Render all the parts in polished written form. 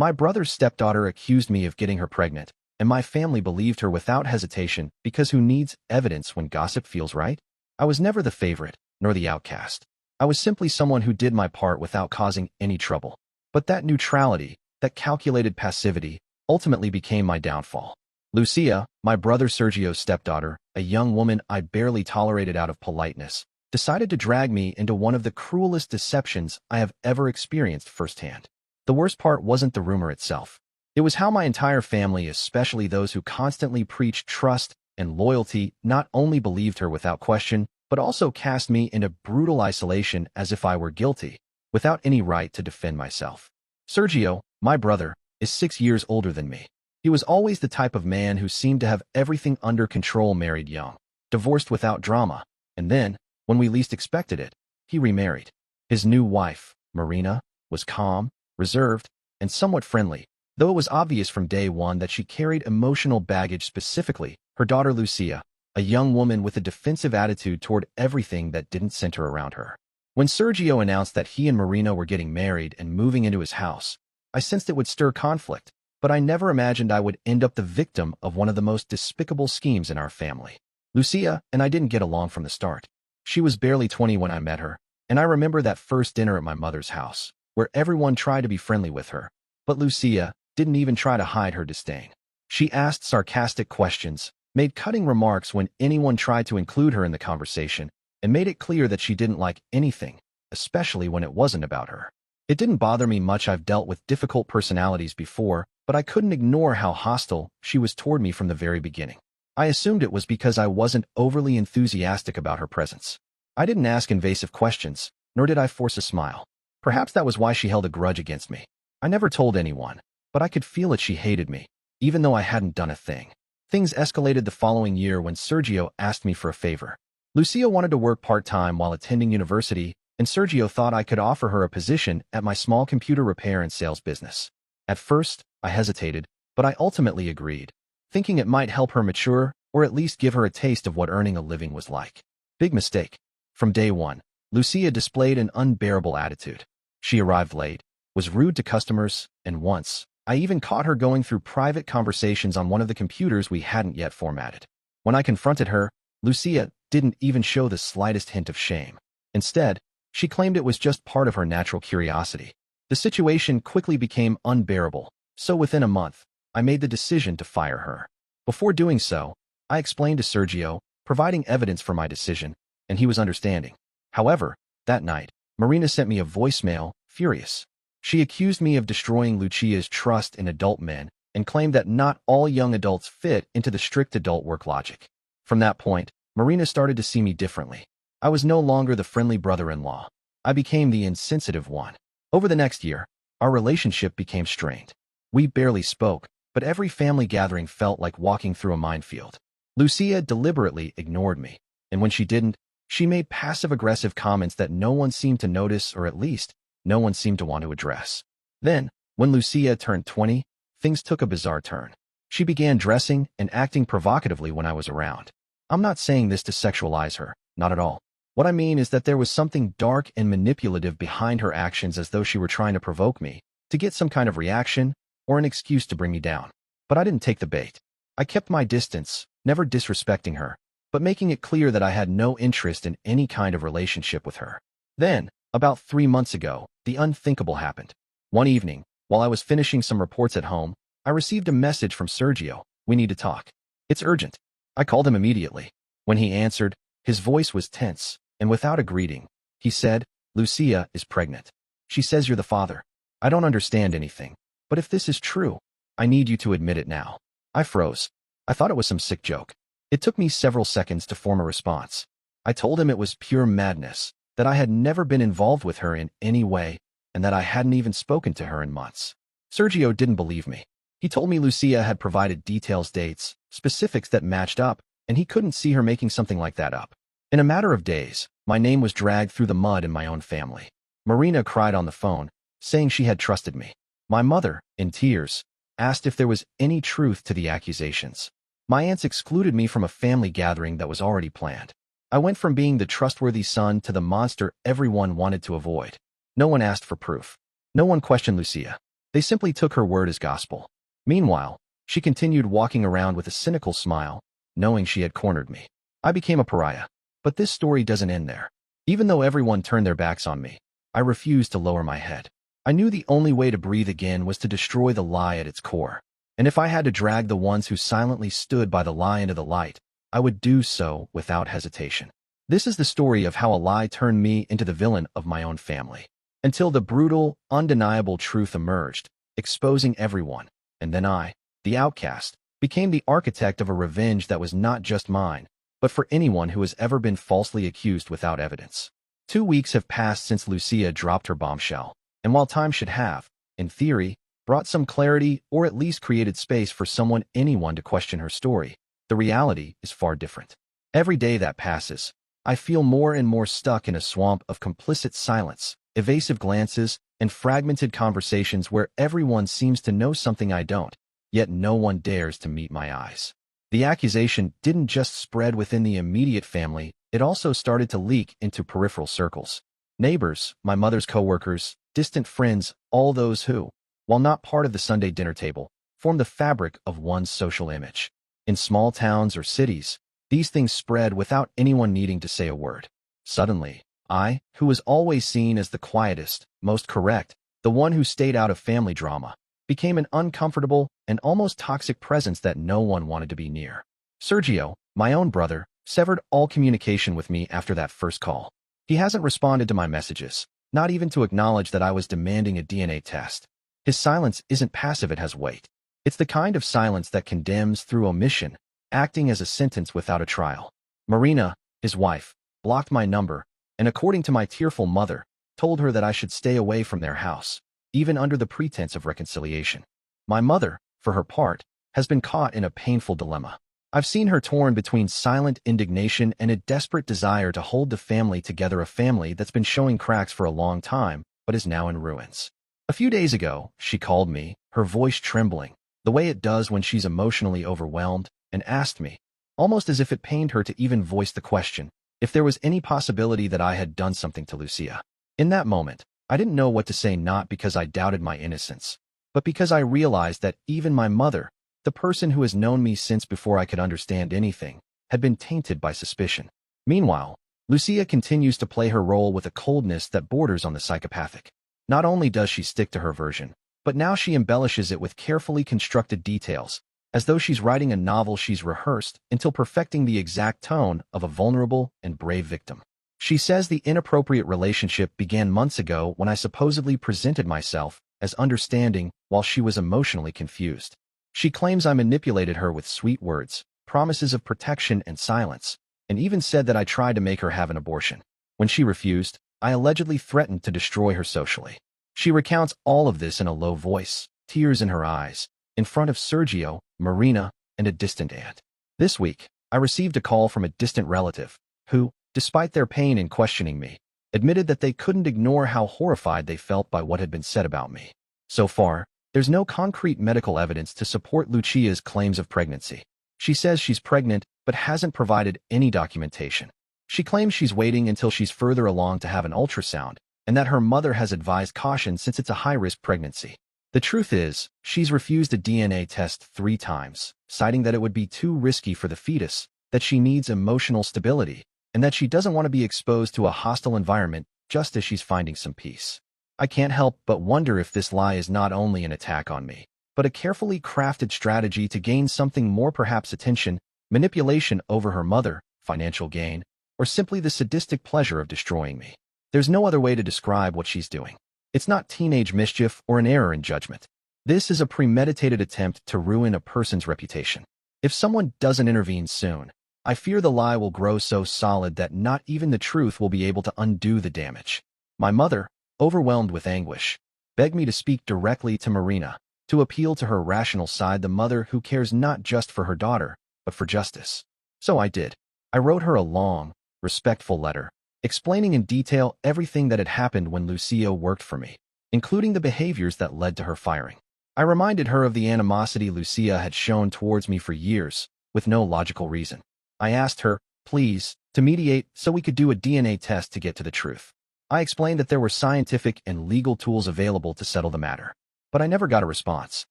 My brother's stepdaughter accused me of getting her pregnant, and my family believed her without hesitation because who needs evidence when gossip feels right? I was never the favorite, nor the outcast. I was simply someone who did my part without causing any trouble. But that neutrality, that calculated passivity, ultimately became my downfall. Lucia, my brother Sergio's stepdaughter, a young woman I barely tolerated out of politeness, decided to drag me into one of the cruelest deceptions I have ever experienced firsthand. The worst part wasn't the rumor itself. It was how my entire family, especially those who constantly preached trust and loyalty, not only believed her without question, but also cast me into brutal isolation as if I were guilty, without any right to defend myself. Sergio, my brother, is 6 years older than me. He was always the type of man who seemed to have everything under control, married young, divorced without drama, and then, when we least expected it, he remarried. His new wife, Marina, was calm, reserved, and somewhat friendly, though it was obvious from day one that she carried emotional baggage, specifically her daughter Lucia, a young woman with a defensive attitude toward everything that didn't center around her. When Sergio announced that he and Marina were getting married and moving into his house, I sensed it would stir conflict, but I never imagined I would end up the victim of one of the most despicable schemes in our family. Lucia and I didn't get along from the start. She was barely 20 when I met her, and I remember that first dinner at my mother's house, where everyone tried to be friendly with her, but Lucia didn't even try to hide her disdain. She asked sarcastic questions, made cutting remarks when anyone tried to include her in the conversation, and made it clear that she didn't like anything, especially when it wasn't about her. It didn't bother me much. I've dealt with difficult personalities before, but I couldn't ignore how hostile she was toward me from the very beginning. I assumed it was because I wasn't overly enthusiastic about her presence. I didn't ask invasive questions, nor did I force a smile. Perhaps that was why she held a grudge against me. I never told anyone, but I could feel it. She hated me, even though I hadn't done a thing. Things escalated the following year when Sergio asked me for a favor. Lucia wanted to work part-time while attending university, and Sergio thought I could offer her a position at my small computer repair and sales business. At first, I hesitated, but I ultimately agreed, thinking it might help her mature or at least give her a taste of what earning a living was like. Big mistake. From day one, Lucia displayed an unbearable attitude. She arrived late, was rude to customers, and once, I even caught her going through private conversations on one of the computers we hadn't yet formatted. When I confronted her, Lucia didn't even show the slightest hint of shame. Instead, she claimed it was just part of her natural curiosity. The situation quickly became unbearable, so within a month, I made the decision to fire her. Before doing so, I explained to Sergio, providing evidence for my decision, and he was understanding. However, that night, Marina sent me a voicemail, furious. She accused me of destroying Lucia's trust in adult men and claimed that not all young adults fit into the strict adult work logic. From that point, Marina started to see me differently. I was no longer the friendly brother-in-law. I became the insensitive one. Over the next year, our relationship became strained. We barely spoke, but every family gathering felt like walking through a minefield. Lucia deliberately ignored me, and when she didn't, she made passive-aggressive comments that no one seemed to notice, or at least, no one seemed to want to address. Then, when Lucia turned 20, things took a bizarre turn. She began dressing and acting provocatively when I was around. I'm not saying this to sexualize her, not at all. What I mean is that there was something dark and manipulative behind her actions, as though she were trying to provoke me, to get some kind of reaction, or an excuse to bring me down. But I didn't take the bait. I kept my distance, never disrespecting her, but making it clear that I had no interest in any kind of relationship with her. Then, about 3 months ago, the unthinkable happened. One evening, while I was finishing some reports at home, I received a message from Sergio. "We need to talk. It's urgent." I called him immediately. When he answered, his voice was tense, and without a greeting, he said, "Lucia is pregnant. She says you're the father. I don't understand anything, but if this is true, I need you to admit it now." I froze. I thought it was some sick joke. It took me several seconds to form a response. I told him it was pure madness, that I had never been involved with her in any way, and that I hadn't even spoken to her in months. Sergio didn't believe me. He told me Lucia had provided details, dates, specifics that matched up, and he couldn't see her making something like that up. In a matter of days, my name was dragged through the mud in my own family. Marina cried on the phone, saying she had trusted me. My mother, in tears, asked if there was any truth to the accusations. My aunts excluded me from a family gathering that was already planned. I went from being the trustworthy son to the monster everyone wanted to avoid. No one asked for proof. No one questioned Lucia. They simply took her word as gospel. Meanwhile, she continued walking around with a cynical smile, knowing she had cornered me. I became a pariah. But this story doesn't end there. Even though everyone turned their backs on me, I refused to lower my head. I knew the only way to breathe again was to destroy the lie at its core. And if I had to drag the ones who silently stood by the lie into the light, I would do so without hesitation. This is the story of how a lie turned me into the villain of my own family. Until the brutal, undeniable truth emerged, exposing everyone. And then I, the outcast, became the architect of a revenge that was not just mine, but for anyone who has ever been falsely accused without evidence. 2 weeks have passed since Lucia dropped her bombshell, and while time should have, in theory, brought some clarity or at least created space for anyone to question her story, the reality is far different. Every day that passes, I feel more and more stuck in a swamp of complicit silence, evasive glances, and fragmented conversations where everyone seems to know something I don't, yet no one dares to meet my eyes. The accusation didn't just spread within the immediate family, it also started to leak into peripheral circles. Neighbors, my mother's coworkers, distant friends, all those who, while not part of the Sunday dinner table, form the fabric of one's social image. In small towns or cities, these things spread without anyone needing to say a word. Suddenly, I, who was always seen as the quietest, most correct, the one who stayed out of family drama, became an uncomfortable and almost toxic presence that no one wanted to be near. Sergio, my own brother, severed all communication with me after that first call. He hasn't responded to my messages, not even to acknowledge that I was demanding a DNA test. His silence isn't passive, it has weight. It's the kind of silence that condemns through omission, acting as a sentence without a trial. Marina, his wife, blocked my number, and according to my tearful mother, told her that I should stay away from their house, even under the pretense of reconciliation. My mother, for her part, has been caught in a painful dilemma. I've seen her torn between silent indignation and a desperate desire to hold the family together, a family that's been showing cracks for a long time, but is now in ruins. A few days ago, she called me, her voice trembling, the way it does when she's emotionally overwhelmed, and asked me, almost as if it pained her to even voice the question, if there was any possibility that I had done something to Lucia. In that moment, I didn't know what to say, not because I doubted my innocence, but because I realized that even my mother, the person who has known me since before I could understand anything, had been tainted by suspicion. Meanwhile, Lucia continues to play her role with a coldness that borders on the psychopathic. Not only does she stick to her version, but now she embellishes it with carefully constructed details, as though she's writing a novel she's rehearsed until perfecting the exact tone of a vulnerable and brave victim. She says the inappropriate relationship began months ago when I supposedly presented myself as understanding while she was emotionally confused. She claims I manipulated her with sweet words, promises of protection and silence, and even said that I tried to make her have an abortion. When she refused, I allegedly threatened to destroy her socially. She recounts all of this in a low voice, tears in her eyes, in front of Sergio, Marina, and a distant aunt. This week, I received a call from a distant relative, who, despite their pain in questioning me, admitted that they couldn't ignore how horrified they felt by what had been said about me. So far, there's no concrete medical evidence to support Lucia's claims of pregnancy. She says she's pregnant, but hasn't provided any documentation. She claims she's waiting until she's further along to have an ultrasound, and that her mother has advised caution since it's a high-risk pregnancy. The truth is, she's refused a DNA test 3 times, citing that it would be too risky for the fetus, that she needs emotional stability, and that she doesn't want to be exposed to a hostile environment just as she's finding some peace. I can't help but wonder if this lie is not only an attack on me, but a carefully crafted strategy to gain something more, perhaps attention, manipulation over her mother, financial gain, or simply the sadistic pleasure of destroying me. There's no other way to describe what she's doing. It's not teenage mischief or an error in judgment. This is a premeditated attempt to ruin a person's reputation. If someone doesn't intervene soon, I fear the lie will grow so solid that not even the truth will be able to undo the damage. My mother, overwhelmed with anguish, begged me to speak directly to Marina, to appeal to her rational side, the mother who cares not just for her daughter, but for justice. So I did. I wrote her a long, respectful letter, explaining in detail everything that had happened when Lucia worked for me, including the behaviors that led to her firing. I reminded her of the animosity Lucia had shown towards me for years, with no logical reason. I asked her, please, to mediate so we could do a DNA test to get to the truth. I explained that there were scientific and legal tools available to settle the matter. but I never got a response.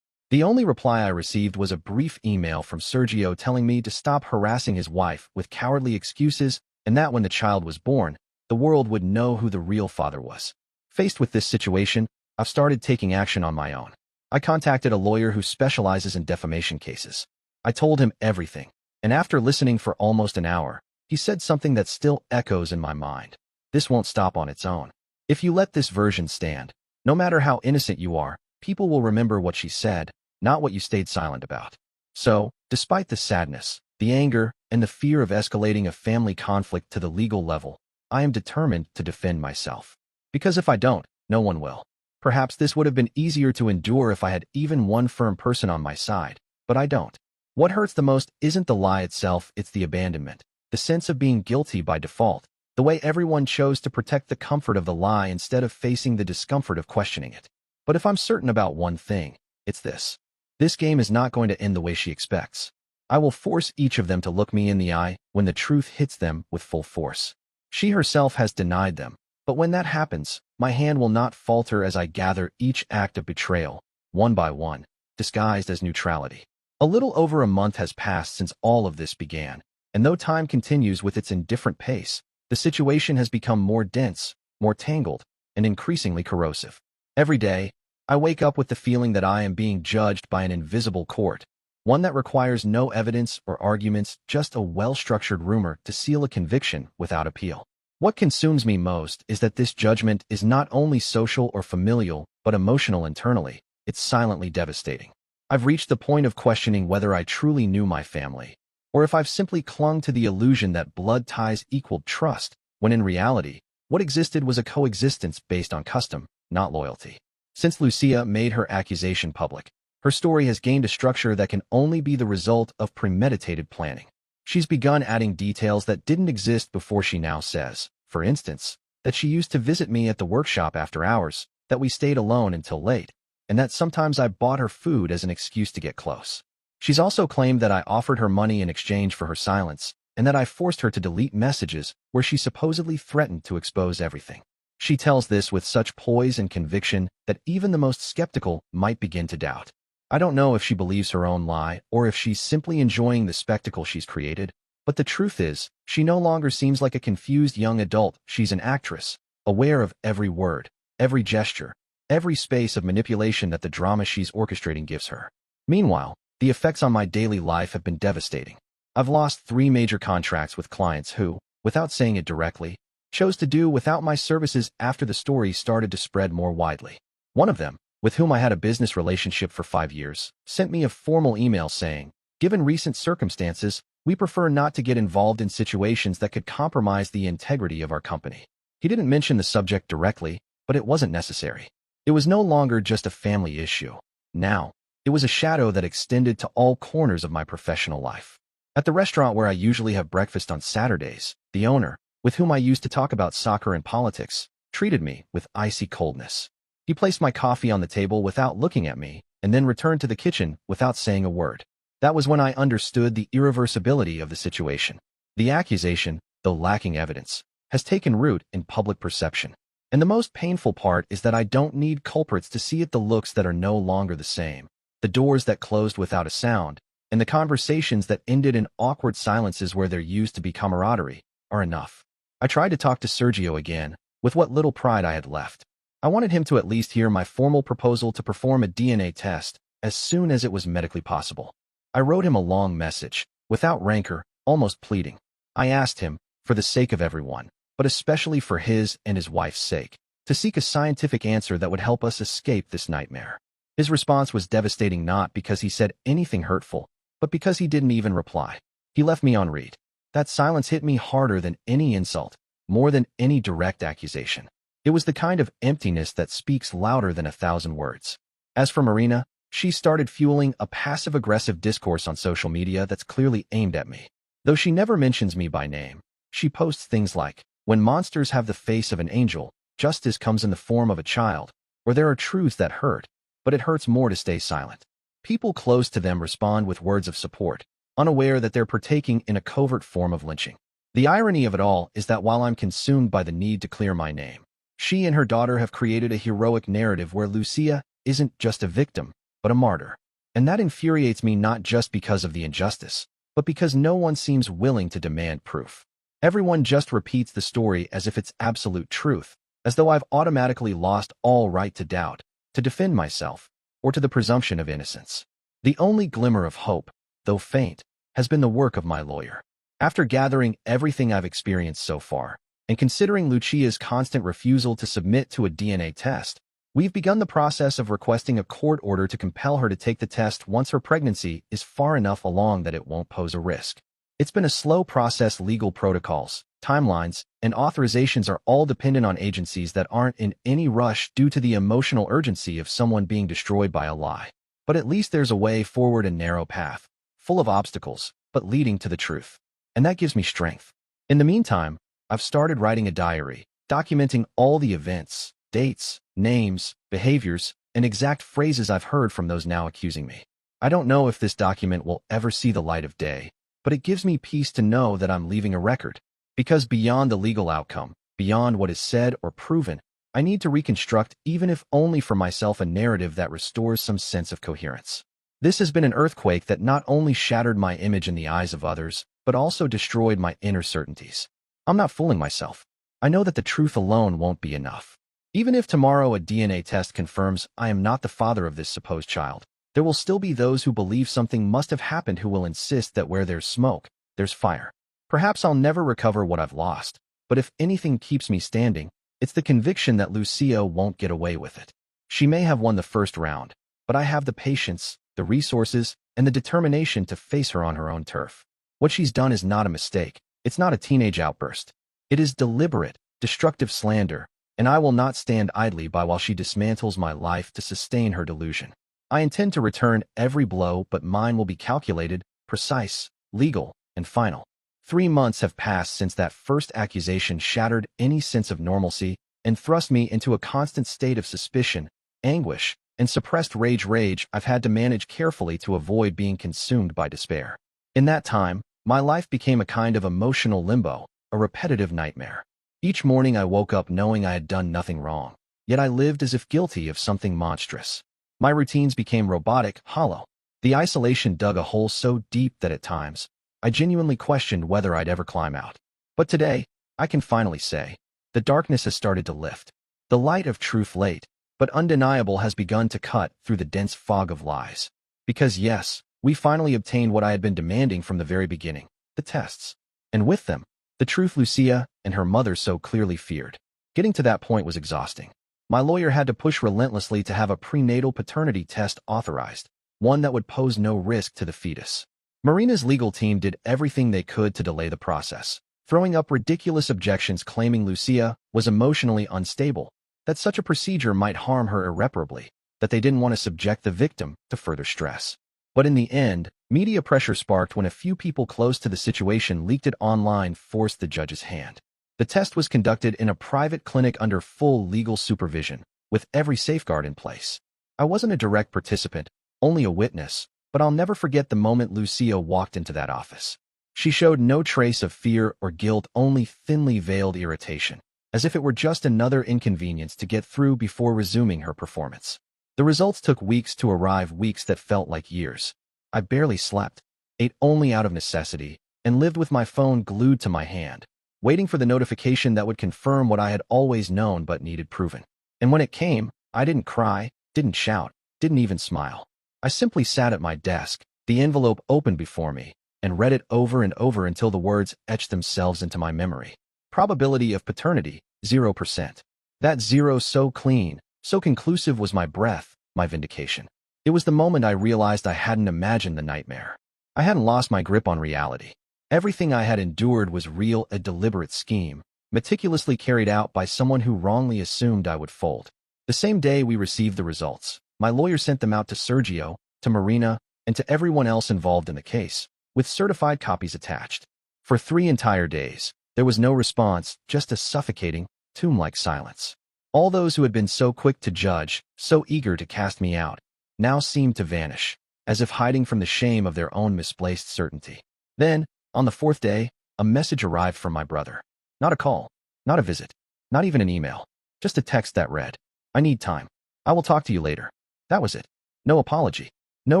The only reply I received was a brief email from Sergio telling me to stop harassing his wife with cowardly excuses and that when the child was born, the world would know who the real father was. Faced with this situation, I've started taking action on my own. I contacted a lawyer who specializes in defamation cases. I told him everything, and after listening for almost an hour, he said something that still echoes in my mind. This won't stop on its own. If you let this version stand, no matter how innocent you are, people will remember what she said, not what you stayed silent about. So, despite the sadness, the anger, and the fear of escalating a family conflict to the legal level, I am determined to defend myself. Because if I don't, no one will. Perhaps this would have been easier to endure if I had even one firm person on my side, but I don't. What hurts the most isn't the lie itself, it's the abandonment, the sense of being guilty by default, the way everyone chose to protect the comfort of the lie instead of facing the discomfort of questioning it. But if I'm certain about one thing, it's this. This game is not going to end the way she expects. I will force each of them to look me in the eye when the truth hits them with full force. She herself has denied them, but when that happens, my hand will not falter as I gather each act of betrayal, one by one, disguised as neutrality. A little over a month has passed since all of this began, and though time continues with its indifferent pace, the situation has become more dense, more tangled, and increasingly corrosive. Every day, I wake up with the feeling that I am being judged by an invisible court, one that requires no evidence or arguments, just a well-structured rumor to seal a conviction without appeal. What consumes me most is that this judgment is not only social or familial, but emotional internally. It's silently devastating. I've reached the point of questioning whether I truly knew my family, or if I've simply clung to the illusion that blood ties equaled trust, when in reality, what existed was a coexistence based on custom, not loyalty. Since Lucia made her accusation public, her story has gained a structure that can only be the result of premeditated planning. She's begun adding details that didn't exist before. She now says, for instance, that she used to visit me at the workshop after hours, that we stayed alone until late, and that sometimes I bought her food as an excuse to get close. She's also claimed that I offered her money in exchange for her silence, and that I forced her to delete messages where she supposedly threatened to expose everything. She tells this with such poise and conviction that even the most skeptical might begin to doubt. I don't know if she believes her own lie or if she's simply enjoying the spectacle she's created, but the truth is, she no longer seems like a confused young adult. She's an actress, aware of every word, every gesture, every space of manipulation that the drama she's orchestrating gives her. Meanwhile, the effects on my daily life have been devastating. I've lost 3 major contracts with clients who, without saying it directly, chose to do without my services after the story started to spread more widely. One of them, with whom I had a business relationship for 5 years, sent me a formal email saying, "Given recent circumstances, we prefer not to get involved in situations that could compromise the integrity of our company." He didn't mention the subject directly, but it wasn't necessary. It was no longer just a family issue. Now, it was a shadow that extended to all corners of my professional life. At the restaurant where I usually have breakfast on Saturdays, the owner, with whom I used to talk about soccer and politics, treated me with icy coldness. He placed my coffee on the table without looking at me, and then returned to the kitchen without saying a word. That was when I understood the irreversibility of the situation. The accusation, though lacking evidence, has taken root in public perception. And the most painful part is that I don't need culprits to see it. The looks that are no longer the same, the doors that closed without a sound, and the conversations that ended in awkward silences where there used to be camaraderie, are enough. I tried to talk to Sergio again, with what little pride I had left. I wanted him to at least hear my formal proposal to perform a DNA test as soon as it was medically possible. I wrote him a long message, without rancor, almost pleading. I asked him, for the sake of everyone, but especially for his and his wife's sake, to seek a scientific answer that would help us escape this nightmare. His response was devastating, not because he said anything hurtful, but because he didn't even reply. He left me on read. That silence hit me harder than any insult, more than any direct accusation. It was the kind of emptiness that speaks louder than 1,000 words. As for Marina, she started fueling a passive-aggressive discourse on social media that's clearly aimed at me. Though she never mentions me by name, she posts things like, "When monsters have the face of an angel, justice comes in the form of a child," or "There are truths that hurt, but it hurts more to stay silent." People close to them respond with words of support, unaware that they're partaking in a covert form of lynching. The irony of it all is that while I'm consumed by the need to clear my name, she and her daughter have created a heroic narrative where Lucia isn't just a victim, but a martyr. And that infuriates me not just because of the injustice, but because no one seems willing to demand proof. Everyone just repeats the story as if it's absolute truth, as though I've automatically lost all right to doubt, to defend myself, or to the presumption of innocence. The only glimmer of hope, though faint, has been the work of my lawyer. After gathering everything I've experienced so far, and considering Lucia's constant refusal to submit to a DNA test, we've begun the process of requesting a court order to compel her to take the test once her pregnancy is far enough along that it won't pose a risk. It's been a slow process. Legal protocols, timelines, and authorizations are all dependent on agencies that aren't in any rush due to the emotional urgency of someone being destroyed by a lie. But at least there's a way forward, a narrow path, full of obstacles, but leading to the truth. And that gives me strength. In the meantime, I've started writing a diary, documenting all the events, dates, names, behaviors, and exact phrases I've heard from those now accusing me. I don't know if this document will ever see the light of day, but it gives me peace to know that I'm leaving a record. Because beyond the legal outcome, beyond what is said or proven, I need to reconstruct, even if only for myself, a narrative that restores some sense of coherence. This has been an earthquake that not only shattered my image in the eyes of others, but also destroyed my inner certainties. I'm not fooling myself. I know that the truth alone won't be enough. Even if tomorrow a DNA test confirms I am not the father of this supposed child, there will still be those who believe something must have happened, who will insist that where there's smoke, there's fire. Perhaps I'll never recover what I've lost, but if anything keeps me standing, it's the conviction that Lucia won't get away with it. She may have won the first round, but I have the patience, the resources, and the determination to face her on her own turf. What she's done is not a mistake. It's not a teenage outburst. It is deliberate, destructive slander, and I will not stand idly by while she dismantles my life to sustain her delusion. I intend to return every blow, but mine will be calculated, precise, legal, and final. 3 months have passed since that first accusation shattered any sense of normalcy and thrust me into a constant state of suspicion, anguish, and suppressed rage I've had to manage carefully to avoid being consumed by despair. In that time, my life became a kind of emotional limbo, a repetitive nightmare. Each morning I woke up knowing I had done nothing wrong, yet I lived as if guilty of something monstrous. My routines became robotic, hollow. The isolation dug a hole so deep that at times, I genuinely questioned whether I'd ever climb out. But today, I can finally say, the darkness has started to lift. The light of truth, late, but undeniable, has begun to cut through the dense fog of lies. Because yes, we finally obtained what I had been demanding from the very beginning, the tests. And with them, the truth Lucia and her mother so clearly feared. Getting to that point was exhausting. My lawyer had to push relentlessly to have a prenatal paternity test authorized, one that would pose no risk to the fetus. Marina's legal team did everything they could to delay the process, throwing up ridiculous objections claiming Lucia was emotionally unstable, that such a procedure might harm her irreparably, that they didn't want to subject the victim to further stress. But in the end, media pressure sparked when a few people close to the situation leaked it online, forced the judge's hand. The test was conducted in a private clinic under full legal supervision, with every safeguard in place. I wasn't a direct participant, only a witness, but I'll never forget the moment Lucia walked into that office. She showed no trace of fear or guilt, only thinly veiled irritation, as if it were just another inconvenience to get through before resuming her performance. The results took weeks to arrive, weeks that felt like years. I barely slept, ate only out of necessity, and lived with my phone glued to my hand, waiting for the notification that would confirm what I had always known but needed proven. And when it came, I didn't cry, didn't shout, didn't even smile. I simply sat at my desk, the envelope open before me, and read it over and over until the words etched themselves into my memory. Probability of paternity, 0%. That zero, so clean, so conclusive, was my breath, my vindication. It was the moment I realized I hadn't imagined the nightmare. I hadn't lost my grip on reality. Everything I had endured was real, a deliberate scheme, meticulously carried out by someone who wrongly assumed I would fold. The same day we received the results, my lawyer sent them out to Sergio, to Marina, and to everyone else involved in the case, with certified copies attached. For 3 entire days, there was no response, just a suffocating, tomb-like silence. All those who had been so quick to judge, so eager to cast me out, now seemed to vanish, as if hiding from the shame of their own misplaced certainty. Then, on the 4th day, a message arrived from my brother. Not a call, not a visit, not even an email, just a text that read, "I need time. I will talk to you later." That was it. No apology. No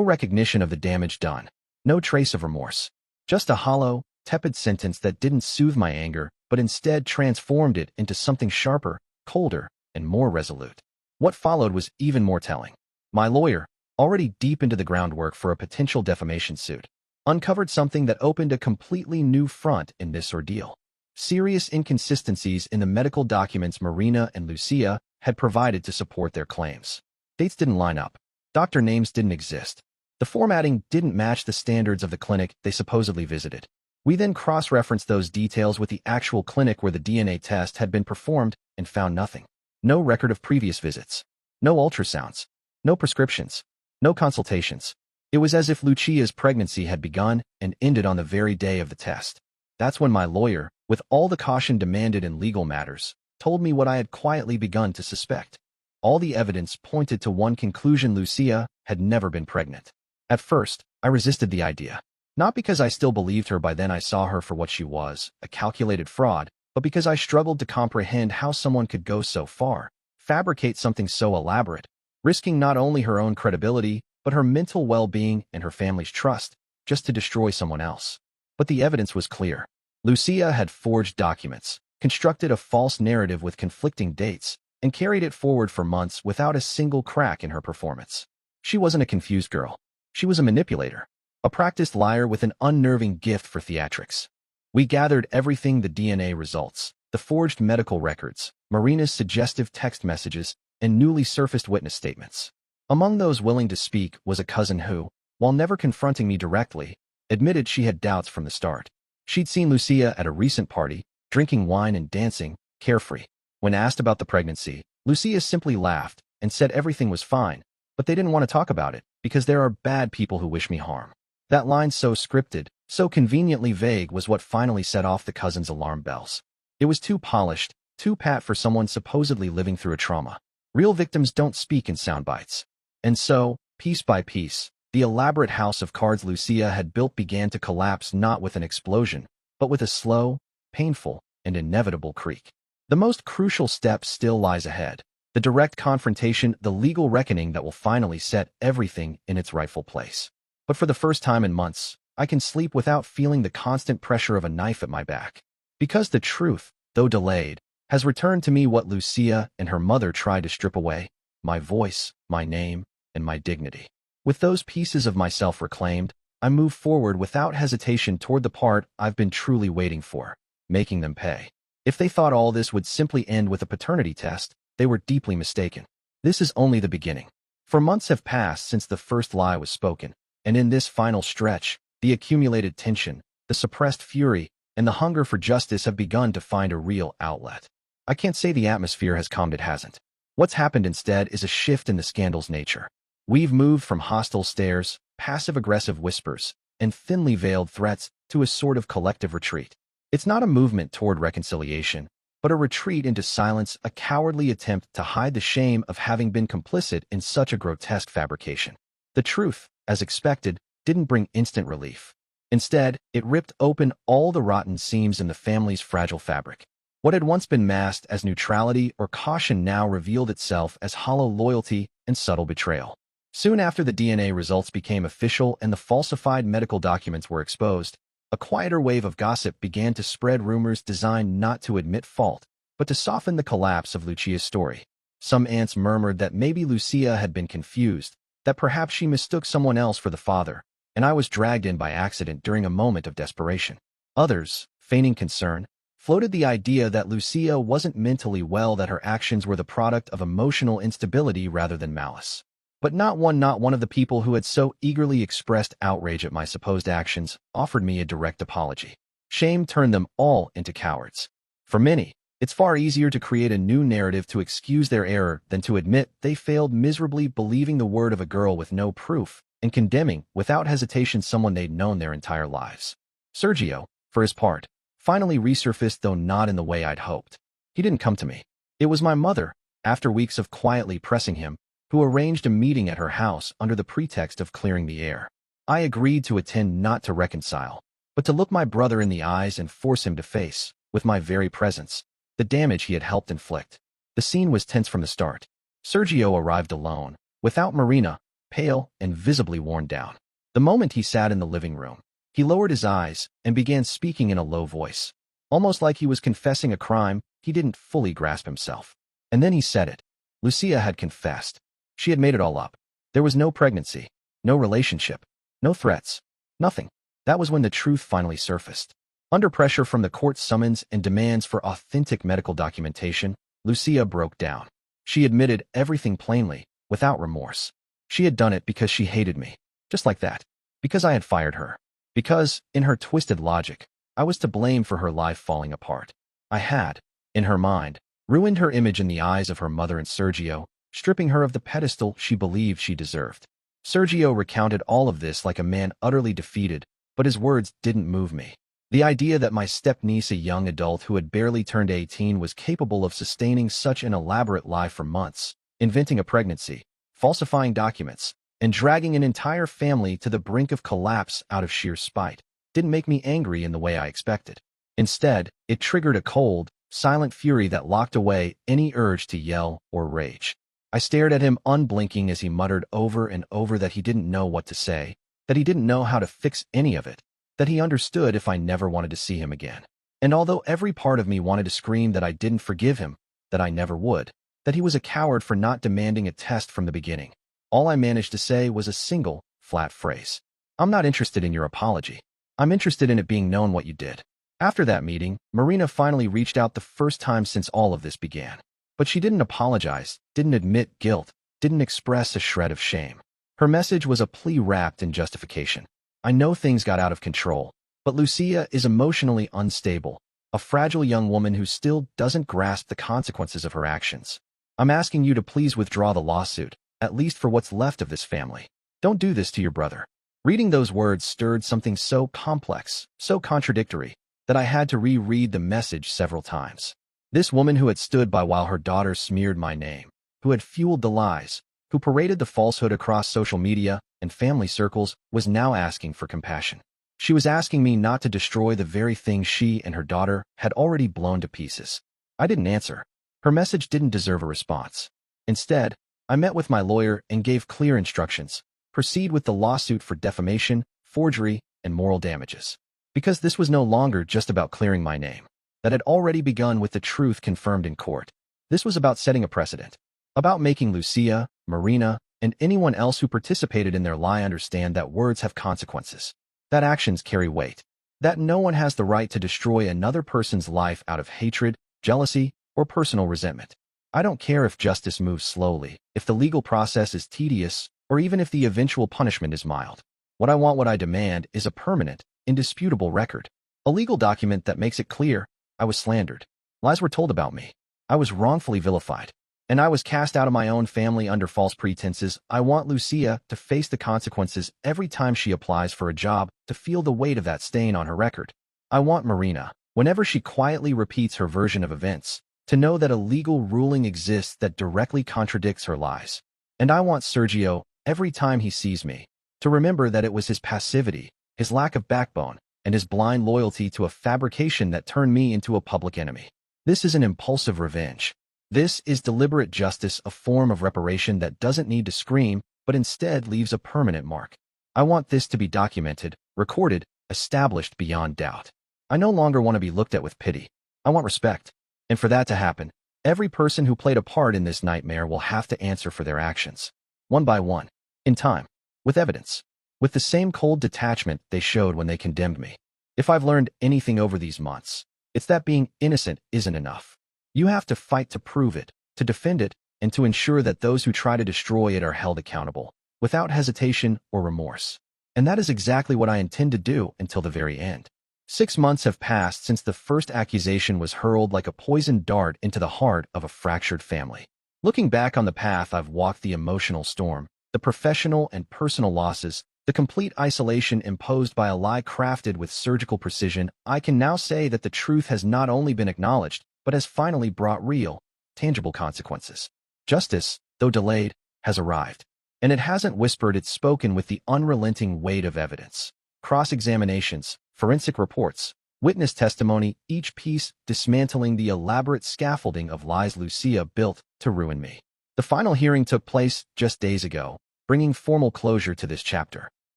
recognition of the damage done. No trace of remorse. Just a hollow, tepid sentence that didn't soothe my anger, but instead transformed it into something sharper, colder, and more resolute. What followed was even more telling. My lawyer, already deep into the groundwork for a potential defamation suit, uncovered something that opened a completely new front in this ordeal. Serious inconsistencies in the medical documents Marina and Lucia had provided to support their claims. Dates didn't line up. Doctor names didn't exist. The formatting didn't match the standards of the clinic they supposedly visited. We then cross-referenced those details with the actual clinic where the DNA test had been performed and found nothing. No record of previous visits. No ultrasounds. No prescriptions. No consultations. It was as if Lucia's pregnancy had begun and ended on the very day of the test. That's when my lawyer, with all the caution demanded in legal matters, told me what I had quietly begun to suspect. All the evidence pointed to one conclusion: Lucia had never been pregnant. At first, I resisted the idea. Not because I still believed her. By then I saw her for what she was, a calculated fraud, but because I struggled to comprehend how someone could go so far, fabricate something so elaborate, risking not only her own credibility, but her mental well-being and her family's trust, just to destroy someone else. But the evidence was clear. Lucia had forged documents, constructed a false narrative with conflicting dates, and carried it forward for months without a single crack in her performance. She wasn't a confused girl. She was a manipulator, a practiced liar with an unnerving gift for theatrics. We gathered everything: the DNA results, the forged medical records, Marina's suggestive text messages, and newly surfaced witness statements. Among those willing to speak was a cousin who, while never confronting me directly, admitted she had doubts from the start. She'd seen Lucia at a recent party, drinking wine and dancing, carefree. When asked about the pregnancy, Lucia simply laughed and said everything was fine, but they didn't want to talk about it because there are bad people who wish me harm. That line, so scripted, so conveniently vague, was what finally set off the cousin's alarm bells. It was too polished, too pat for someone supposedly living through a trauma. Real victims don't speak in sound bites. And so, piece by piece, the elaborate house of cards Lucia had built began to collapse, not with an explosion, but with a slow, painful, and inevitable creak. The most crucial step still lies ahead: the direct confrontation, the legal reckoning that will finally set everything in its rightful place. But for the first time in months, I can sleep without feeling the constant pressure of a knife at my back. Because the truth, though delayed, has returned to me: what Lucia and her mother tried to strip away: my voice, my name, and my dignity. With those pieces of myself reclaimed, I move forward without hesitation toward the part I've been truly waiting for: making them pay. If they thought all this would simply end with a paternity test, they were deeply mistaken. This is only the beginning. For months have passed since the first lie was spoken, and in this final stretch, the accumulated tension, the suppressed fury, and the hunger for justice have begun to find a real outlet. I can't say the atmosphere has calmed; it hasn't. What's happened instead is a shift in the scandal's nature. We've moved from hostile stares, passive-aggressive whispers, and thinly veiled threats to a sort of collective retreat. It's not a movement toward reconciliation, but a retreat into silence, a cowardly attempt to hide the shame of having been complicit in such a grotesque fabrication. The truth, as expected, didn't bring instant relief. Instead, it ripped open all the rotten seams in the family's fragile fabric. What had once been masked as neutrality or caution now revealed itself as hollow loyalty and subtle betrayal. Soon after the DNA results became official and the falsified medical documents were exposed, a quieter wave of gossip began to spread, rumors designed not to admit fault, but to soften the collapse of Lucia's story. Some aunts murmured that maybe Lucia had been confused, that perhaps she mistook someone else for the father, and I was dragged in by accident during a moment of desperation. Others, feigning concern, floated the idea that Lucia wasn't mentally well, that her actions were the product of emotional instability rather than malice. But not one of the people who had so eagerly expressed outrage at my supposed actions offered me a direct apology. Shame turned them all into cowards. For many, it's far easier to create a new narrative to excuse their error than to admit they failed miserably, believing the word of a girl with no proof, and condemning, without hesitation, someone they'd known their entire lives. Sergio, for his part, finally resurfaced, though not in the way I'd hoped. He didn't come to me. It was my mother, after weeks of quietly pressing him, who arranged a meeting at her house under the pretext of clearing the air. I agreed to attend, not to reconcile, but to look my brother in the eyes and force him to face, with my very presence, the damage he had helped inflict. The scene was tense from the start. Sergio arrived alone, without Marina, pale and visibly worn down. The moment he sat in the living room, he lowered his eyes and began speaking in a low voice, almost like he was confessing a crime he didn't fully grasp himself. And then he said it. Lucia had confessed. She had made it all up. There was no pregnancy, no relationship, no threats, nothing. That was when the truth finally surfaced. Under pressure from the court summons and demands for authentic medical documentation, Lucia broke down. She admitted everything plainly, without remorse. She had done it because she hated me. Just like that. Because I had fired her. Because, in her twisted logic, I was to blame for her life falling apart. I had, in her mind, ruined her image in the eyes of her mother and Sergio, stripping her of the pedestal she believed she deserved. Sergio recounted all of this like a man utterly defeated, but his words didn't move me. The idea that my step-niece, a young adult who had barely turned 18, was capable of sustaining such an elaborate lie for months, inventing a pregnancy, falsifying documents, and dragging an entire family to the brink of collapse out of sheer spite, didn't make me angry in the way I expected. Instead, it triggered a cold, silent fury that locked away any urge to yell or rage. I stared at him unblinking as he muttered over and over that he didn't know what to say, that he didn't know how to fix any of it, that he understood if I never wanted to see him again. And although every part of me wanted to scream that I didn't forgive him, that I never would, that he was a coward for not demanding a test from the beginning, all I managed to say was a single, flat phrase. I'm not interested in your apology. I'm interested in it being known what you did. After that meeting, Marina finally reached out, the first time since all of this began. But she didn't apologize, didn't admit guilt, didn't express a shred of shame. Her message was a plea wrapped in justification. I know things got out of control, but Lucia is emotionally unstable, a fragile young woman who still doesn't grasp the consequences of her actions. I'm asking you to please withdraw the lawsuit, at least for what's left of this family. Don't do this to your brother. Reading those words stirred something so complex, so contradictory, that I had to reread the message several times. This woman who had stood by while her daughter smeared my name, who had fueled the lies, who paraded the falsehood across social media and family circles, was now asking for compassion. She was asking me not to destroy the very thing she and her daughter had already blown to pieces. I didn't answer. Her message didn't deserve a response. Instead, I met with my lawyer and gave clear instructions. Proceed with the lawsuit for defamation, forgery, and moral damages. Because this was no longer just about clearing my name. That had already begun with the truth confirmed in court. This was about setting a precedent. About making Lucia, Marina, and anyone else who participated in their lie understand that words have consequences. That actions carry weight. That no one has the right to destroy another person's life out of hatred, jealousy, or personal resentment. I don't care if justice moves slowly, if the legal process is tedious, or even if the eventual punishment is mild. What I demand is a permanent, indisputable record. A legal document that makes it clear I was slandered. Lies were told about me. I was wrongfully vilified. And I was cast out of my own family under false pretenses. I want Lucia to face the consequences every time she applies for a job, to feel the weight of that stain on her record. I want Marina, whenever she quietly repeats her version of events, to know that a legal ruling exists that directly contradicts her lies. And I want Sergio, every time he sees me, to remember that it was his passivity, his lack of backbone, and his blind loyalty to a fabrication that turned me into a public enemy. This is an impulsive revenge. This is deliberate justice, a form of reparation that doesn't need to scream, but instead leaves a permanent mark. I want this to be documented, recorded, established beyond doubt. I no longer want to be looked at with pity. I want respect. And for that to happen, every person who played a part in this nightmare will have to answer for their actions. One by one. In time. With evidence. With the same cold detachment they showed when they condemned me. If I've learned anything over these months, it's that being innocent isn't enough. You have to fight to prove it, to defend it, and to ensure that those who try to destroy it are held accountable, without hesitation or remorse. And that is exactly what I intend to do until the very end. 6 months have passed since the first accusation was hurled like a poisoned dart into the heart of a fractured family. Looking back on the path I've walked, the emotional storm, the professional and personal losses, the complete isolation imposed by a lie crafted with surgical precision, I can now say that the truth has not only been acknowledged, but has finally brought real, tangible consequences. Justice, though delayed, has arrived. And it hasn't whispered, it's spoken with the unrelenting weight of evidence. Cross-examinations, forensic reports, witness testimony, each piece dismantling the elaborate scaffolding of lies Lucia built to ruin me. The final hearing took place just days ago, bringing formal closure to this chapter.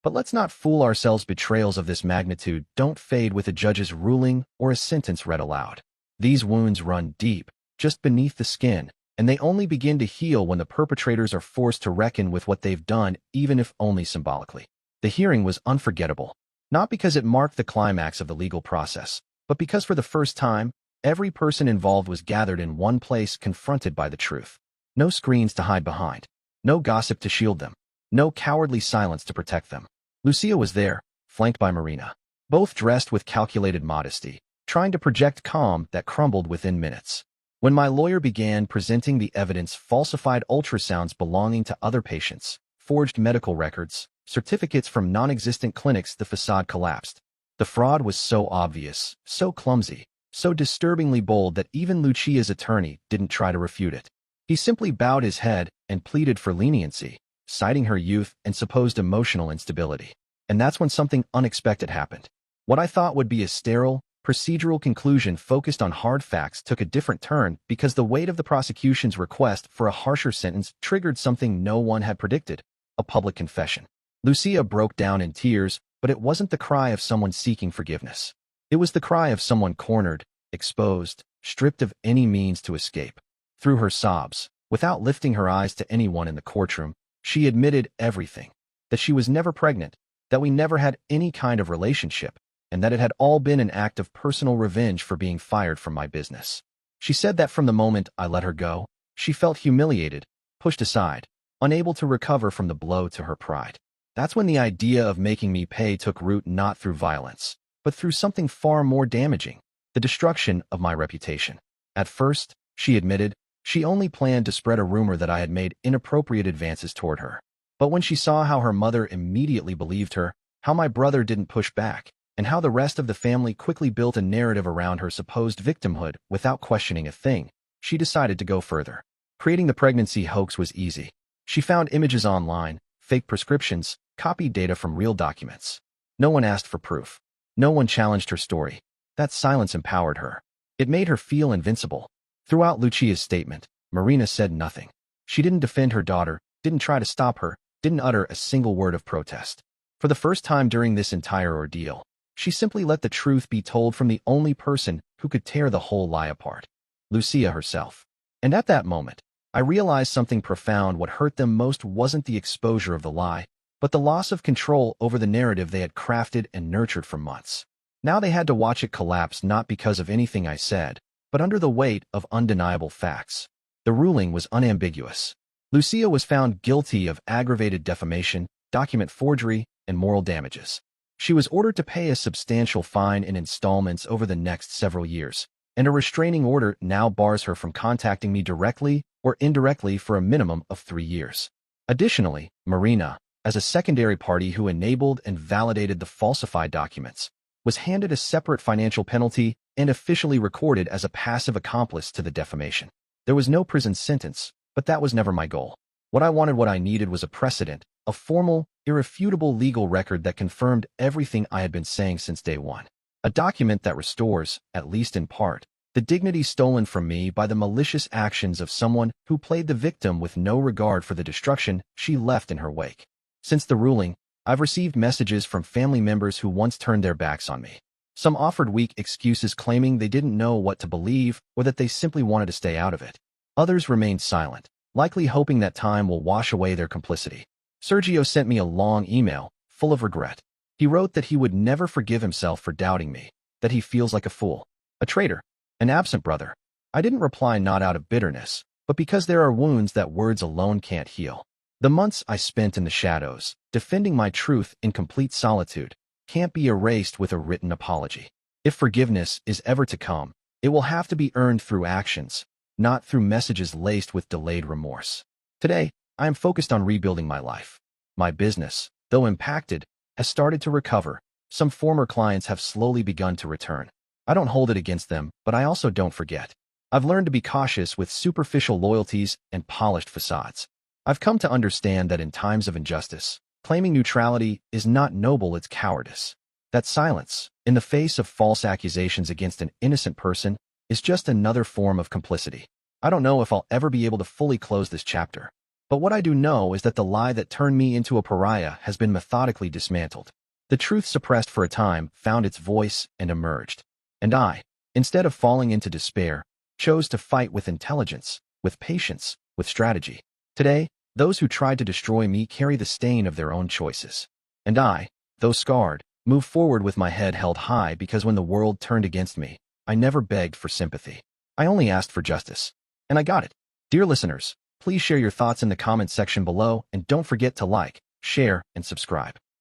But let's not fool ourselves, betrayals of this magnitude don't fade with a judge's ruling or a sentence read aloud. These wounds run deep, just beneath the skin, and they only begin to heal when the perpetrators are forced to reckon with what they've done, even if only symbolically. The hearing was unforgettable, not because it marked the climax of the legal process, but because for the first time, every person involved was gathered in one place, confronted by the truth. No screens to hide behind, no gossip to shield them, no cowardly silence to protect them. Lucia was there, flanked by Marina, both dressed with calculated modesty, trying to project calm that crumbled within minutes. When my lawyer began presenting the evidence, falsified ultrasounds belonging to other patients, forged medical records, certificates from non-existent clinics, the facade collapsed. The fraud was so obvious, so clumsy, so disturbingly bold that even Lucia's attorney didn't try to refute it. He simply bowed his head and pleaded for leniency, citing her youth and supposed emotional instability. And that's when something unexpected happened. What I thought would be a sterile, procedural conclusion focused on hard facts took a different turn because the weight of the prosecution's request for a harsher sentence triggered something no one had predicted: a public confession. Lucia broke down in tears, but it wasn't the cry of someone seeking forgiveness. It was the cry of someone cornered, exposed, stripped of any means to escape. Through her sobs, without lifting her eyes to anyone in the courtroom, she admitted everything: that she was never pregnant, that we never had any kind of relationship, and that it had all been an act of personal revenge for being fired from my business. She said that from the moment I let her go, she felt humiliated, pushed aside, unable to recover from the blow to her pride. That's when the idea of making me pay took root, not through violence, but through something far more damaging: the destruction of my reputation. At first, she admitted, she only planned to spread a rumor that I had made inappropriate advances toward her. But when she saw how her mother immediately believed her, how my brother didn't push back, and how the rest of the family quickly built a narrative around her supposed victimhood without questioning a thing, she decided to go further. Creating the pregnancy hoax was easy. She found images online, fake prescriptions, copied data from real documents. No one asked for proof. No one challenged her story. That silence empowered her. It made her feel invincible. Throughout Lucia's statement, Marina said nothing. She didn't defend her daughter, didn't try to stop her, didn't utter a single word of protest. For the first time during this entire ordeal, she simply let the truth be told from the only person who could tear the whole lie apart: Lucia herself. And at that moment, I realized something profound. What hurt them most wasn't the exposure of the lie, but the loss of control over the narrative they had crafted and nurtured for months. Now they had to watch it collapse, not because of anything I said, but under the weight of undeniable facts. The ruling was unambiguous. Lucia was found guilty of aggravated defamation, document forgery, and moral damages. She was ordered to pay a substantial fine in installments over the next several years, and a restraining order now bars her from contacting me directly or indirectly for a minimum of 3 years. Additionally, Marina, as a secondary party who enabled and validated the falsified documents, was handed a separate financial penalty and officially recorded as a passive accomplice to the defamation. There was no prison sentence, but that was never my goal. What I needed was a precedent, a formal, irrefutable legal record that confirmed everything I had been saying since day one. A document that restores, at least in part, the dignity stolen from me by the malicious actions of someone who played the victim with no regard for the destruction she left in her wake. Since the ruling, I've received messages from family members who once turned their backs on me. Some offered weak excuses, claiming they didn't know what to believe or that they simply wanted to stay out of it. Others remained silent, likely hoping that time will wash away their complicity. Sergio sent me a long email, full of regret. He wrote that he would never forgive himself for doubting me, that he feels like a fool, a traitor, an absent brother. I didn't reply, not out of bitterness, but because there are wounds that words alone can't heal. The months I spent in the shadows, defending my truth in complete solitude, can't be erased with a written apology. If forgiveness is ever to come, it will have to be earned through actions, not through messages laced with delayed remorse. Today, I am focused on rebuilding my life. My business, though impacted, has started to recover. Some former clients have slowly begun to return. I don't hold it against them, but I also don't forget. I've learned to be cautious with superficial loyalties and polished facades. I've come to understand that in times of injustice, claiming neutrality is not noble, it's cowardice. That silence, in the face of false accusations against an innocent person, is just another form of complicity. I don't know if I'll ever be able to fully close this chapter. But what I do know is that the lie that turned me into a pariah has been methodically dismantled. The truth suppressed for a time found its voice and emerged. And I, instead of falling into despair, chose to fight with intelligence, with patience, with strategy. Today, those who tried to destroy me carry the stain of their own choices. And I, though scarred, move forward with my head held high because when the world turned against me, I never begged for sympathy. I only asked for justice. And I got it. Dear listeners, please share your thoughts in the comments section below and don't forget to like, share, and subscribe.